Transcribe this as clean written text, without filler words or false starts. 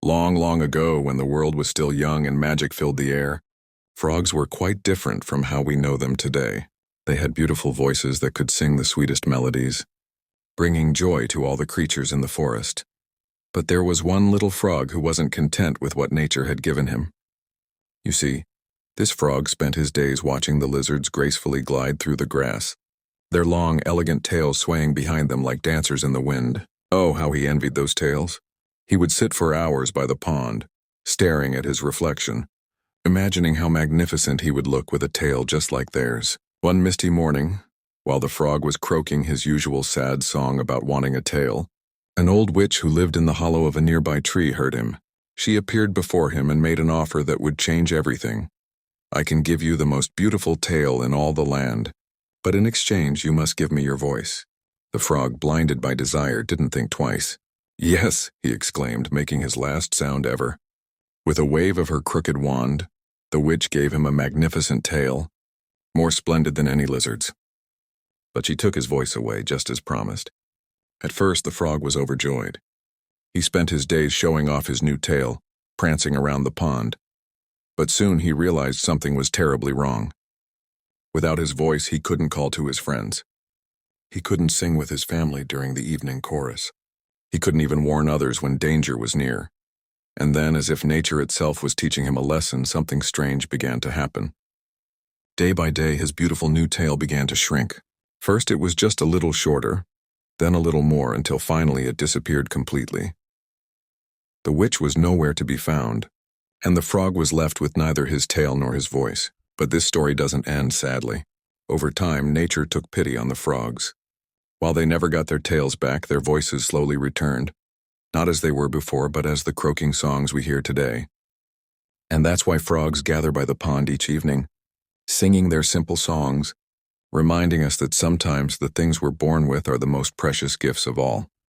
Long, long ago, when the world was still young and magic filled the air, frogs were quite different from how we know them today. They had beautiful voices that could sing the sweetest melodies, bringing joy to all the creatures in the forest. But there was one little frog who wasn't content with what nature had given him. You see, this frog spent his days watching the lizards gracefully glide through the grass, their long, elegant tails swaying behind them like dancers in the wind. Oh, how he envied those tails. He would sit for hours by the pond, staring at his reflection, imagining how magnificent he would look with a tail just like theirs. One misty morning, while the frog was croaking his usual sad song about wanting a tail, an old witch who lived in the hollow of a nearby tree heard him. She appeared before him and made an offer that would change everything. "I can give you the most beautiful tail in all the land, but in exchange you must give me your voice." The frog, blinded by desire, didn't think twice. "Yes," he exclaimed, making his last sound ever. With a wave of her crooked wand, the witch gave him a magnificent tail, more splendid than any lizard's. But she took his voice away, just as promised. At first, the frog was overjoyed. He spent his days showing off his new tail, prancing around the pond. But soon he realized something was terribly wrong. Without his voice, he couldn't call to his friends. He couldn't sing with his family during the evening chorus. He couldn't even warn others when danger was near. And then, as if nature itself was teaching him a lesson, something strange began to happen. Day by day, his beautiful new tail began to shrink. First, it was just a little shorter, then a little more, until finally it disappeared completely. The witch was nowhere to be found, and the frog was left with neither his tail nor his voice. But this story doesn't end sadly. Over time, nature took pity on the frogs. While they never got their tails back, their voices slowly returned, not as they were before, but as the croaking songs we hear today. And that's why frogs gather by the pond each evening, singing their simple songs, reminding us that sometimes the things we're born with are the most precious gifts of all.